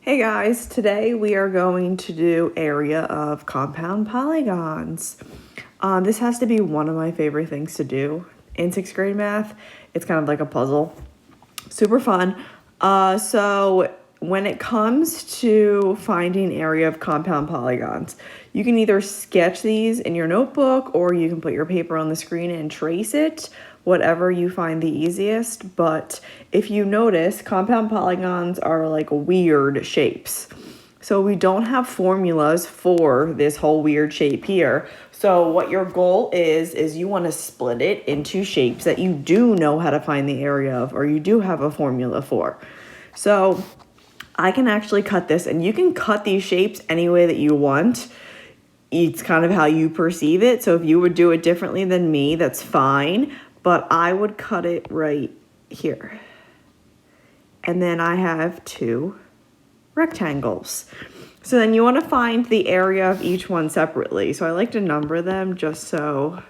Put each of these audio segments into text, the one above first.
Hey guys, today we are going to do area of compound polygons. This has to be one of my favorite things to do in 6th grade math. It's kind of like a puzzle, super fun. So when it comes to finding area of compound polygons, you can either sketch these in your notebook or you can put your paper on the screen and trace it, whatever you find the easiest. But if you notice, compound polygons are like weird shapes. So we don't have formulas for this whole weird shape here. So what your goal is you want to split it into shapes that you do know how to find the area of, or you do have a formula for. So I can actually cut this, and you can cut these shapes any way that you want. It's kind of how you perceive it. So if you would do it differently than me, that's fine. But I would cut it right here. And then I have two rectangles. So then you want to find the area of each one separately. So I like to number them just so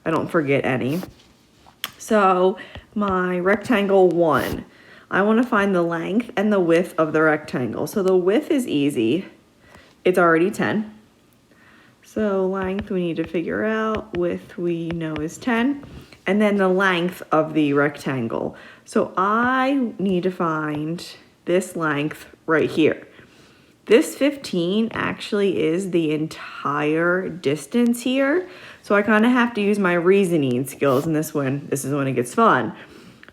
I don't forget any. So my rectangle 1, I want to find the length and the width of the rectangle. So the width is easy. It's already 10. So length we need to figure out, width we know is 10. And then the length of the rectangle. So I need to find this length right here. This 15 actually is the entire distance here. So I kind of have to use my reasoning skills in this one. This is when it gets fun.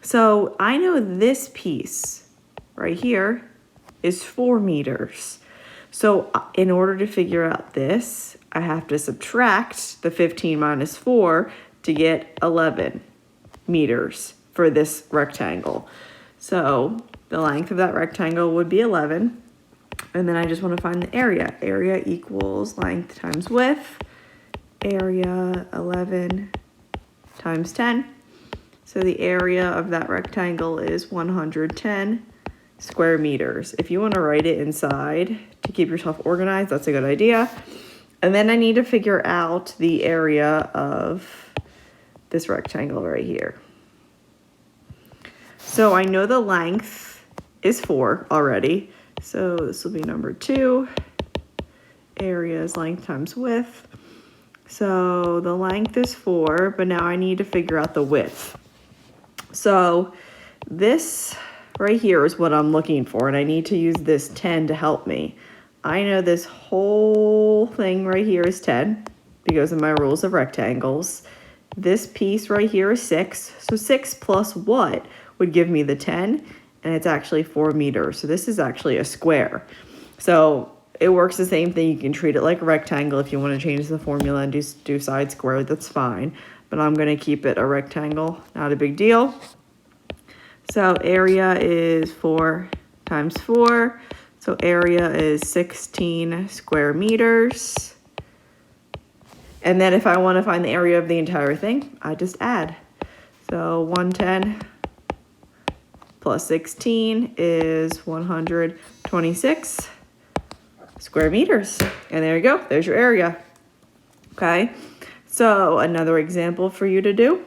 So I know this piece right here is 4 meters. So in order to figure out this, I have to subtract the 15 minus 4 to get 11 meters for this rectangle. So the length of that rectangle would be 11. And then I just want to find the area. Area equals length times width. Area 11 times 10. So the area of that rectangle is 110 square meters. If you want to write it inside to keep yourself organized, that's a good idea. And then I need to figure out the area of this rectangle right here. So I know the length is 4 already. So this will be number 2. Area is length times width. So the length is 4, but now I need to figure out the width. So this right here is what I'm looking for, and I need to use this 10 to help me. I know this whole thing right here is 10 because of my rules of rectangles. This piece right here is 6. So 6 plus what would give me the 10? And it's actually 4 meters. So this is actually a square. So it works the same thing. You can treat it like a rectangle. If you want to change the formula and do side square, that's fine. But I'm going to keep it a rectangle. Not a big deal. So area is 4 times 4. So area is 16 square meters. And then if I want to find the area of the entire thing, I just add. So 110 plus 16 is 126 square meters. And there you go. There's your area. Okay. So another example for you to do.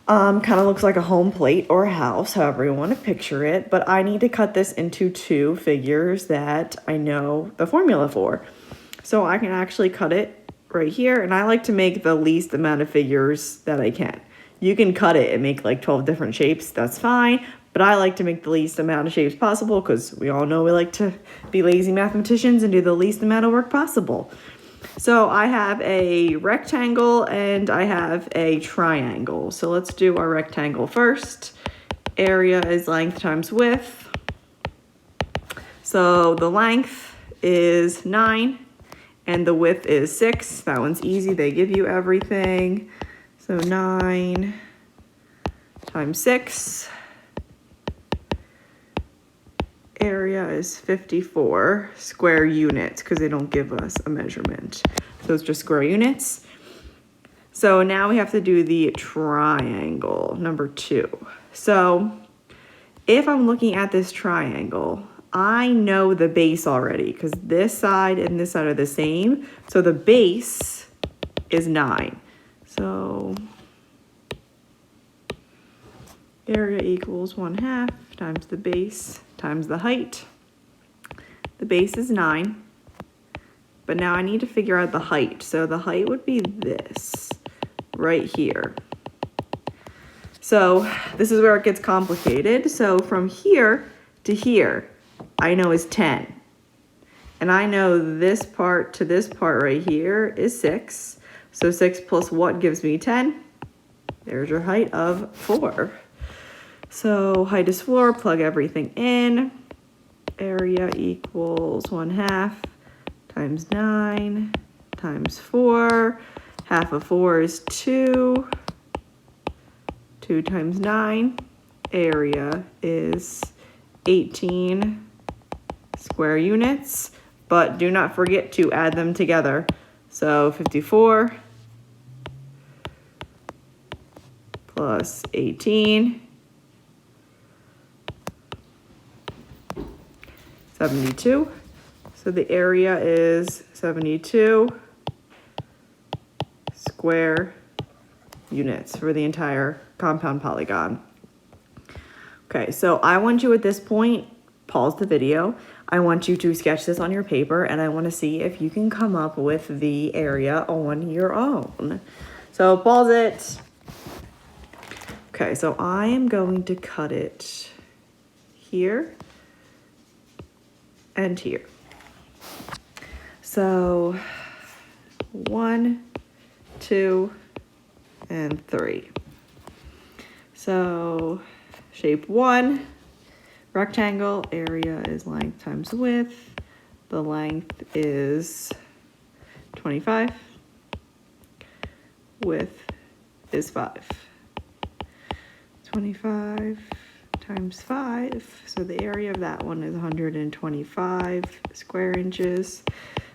Kind of looks like a home plate or a house, however you want to picture it. But I need to cut this into 2 figures that I know the formula for. So I can actually cut it right here. And I like to make the least amount of figures that I can. You can cut it and make like 12 different shapes. That's fine. But I like to make the least amount of shapes possible because we all know we like to be lazy mathematicians and do the least amount of work possible. So I have a rectangle and I have a triangle. So let's do our rectangle first. Area is length times width. So the length is 9 and the width is 6. That one's easy. They give you everything. So 9 times 6. Area is 54 square units because they don't give us a measurement. So it's just square units. So now we have to do the triangle, number 2. So if I'm looking at this triangle, I know the base already because this side and this side are the same. So the base is 9. So area equals 1/2 times the base times the height. The base is 9. But now I need to figure out the height. So the height would be this right here. So this is where it gets complicated. So from here to here, I know is 10. And I know this part to this part right here is 6. So 6 plus what gives me 10? There's your height of 4. So height is 4, plug everything in. Area equals 1/2 times 9 times 4. Half of 4 is 2. 2 times 9. Area is 18 square units. But do not forget to add them together. So 54 plus 18, 72. So the area is 72 square units for the entire compound polygon. Okay, so I want you at this point, pause the video. I want you to sketch this on your paper, and I want to see if you can come up with the area on your own. So pause it. Okay, so I am going to cut it here and here. So 1, 2, and 3. So shape 1. Rectangle, area is length times width. The length is 25. Width is 5. 25 times 5. So the area of that one is 125 square inches.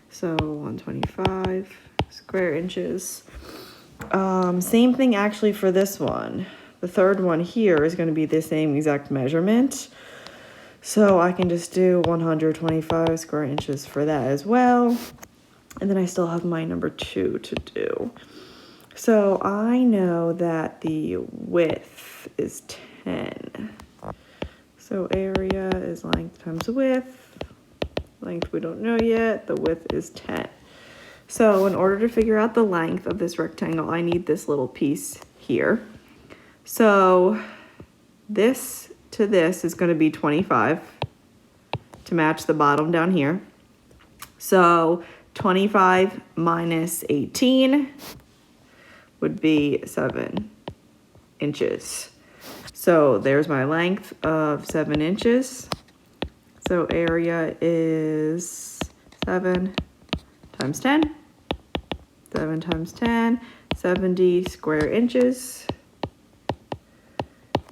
So 125 square inches. Same thing actually for this one. The third one here is going to be the same exact measurement. So I can just do 125 square inches for that as well. And then I still have my number 2 to do. So I know that the width is 10. So area is length times width. Length we don't know yet. The width is 10. So in order to figure out the length of this rectangle, I need this little piece here. So this to this is going to be 25 to match the bottom down here. So 25 minus 18 would be 7 inches. So there's my length of 7 inches. So area is 7 times 10. 7 times 10, 70 square inches.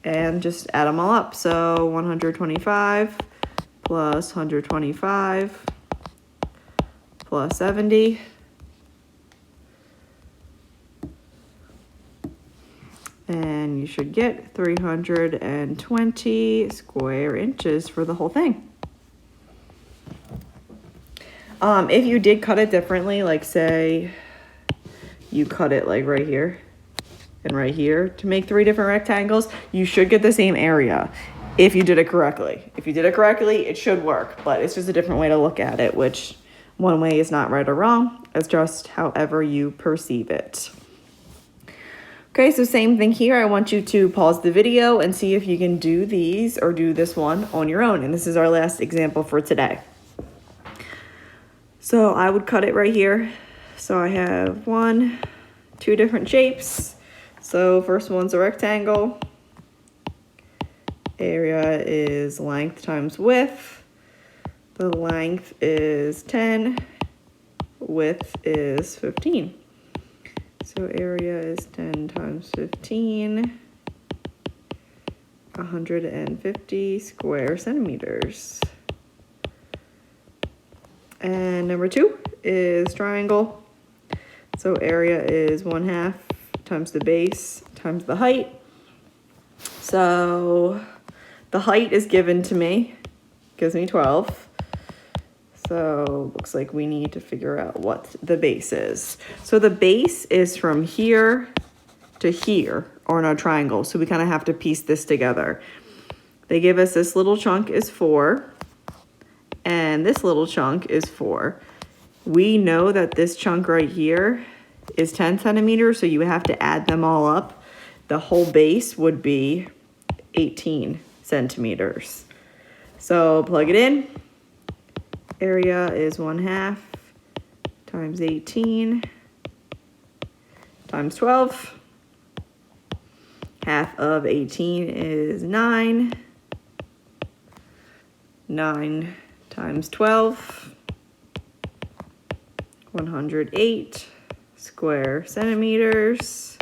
And just add them all up. So 125 plus 125 plus 70. And you should get 320 square inches for the whole thing. If you did cut it differently, like say you cut it like right here and right here to make 3 different rectangles, you should get the same area if you did it correctly. If you did it correctly, it should work, but it's just a different way to look at it, which one way is not right or wrong. It's just however you perceive it. Okay, so same thing here. I want you to pause the video and see if you can do these or do this one on your own. And this is our last example for today. So I would cut it right here. So I have 2 different shapes. So first one's a rectangle. Area is length times width. The length is 10. Width is 15. So area is 10 times 15. 150 square centimeters. And number 2 is triangle. So area is 1/2 times the base times the height. So the height is given to me, gives me 12. So looks like we need to figure out what the base is. So the base is from here to here on our triangle. So we kind of have to piece this together. They give us this little chunk is 4, and this little chunk is 4. We know that this chunk right here is 10 centimeters, so you have to add them all up. The whole base would be 18 centimeters. So plug it in. Area is 1/2 times 18 times 12. Half of 18 is 9. 9 times 12. 108 square centimeters.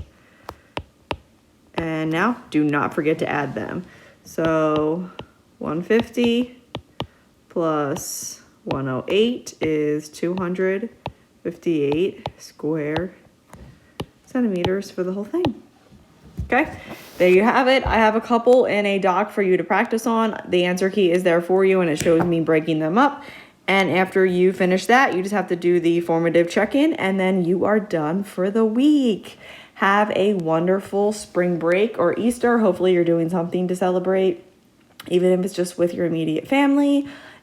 And now do not forget to add them. So 150 plus 108 is 258 square centimeters for the whole thing. Okay, there you have it. I have a couple in a doc for you to practice on. The answer key is there for you, and it shows me breaking them up. And after you finish that, you just have to do the formative check-in, and then you are done for the week. Have a wonderful spring break or Easter. Hopefully you're doing something to celebrate, even if it's just with your immediate family.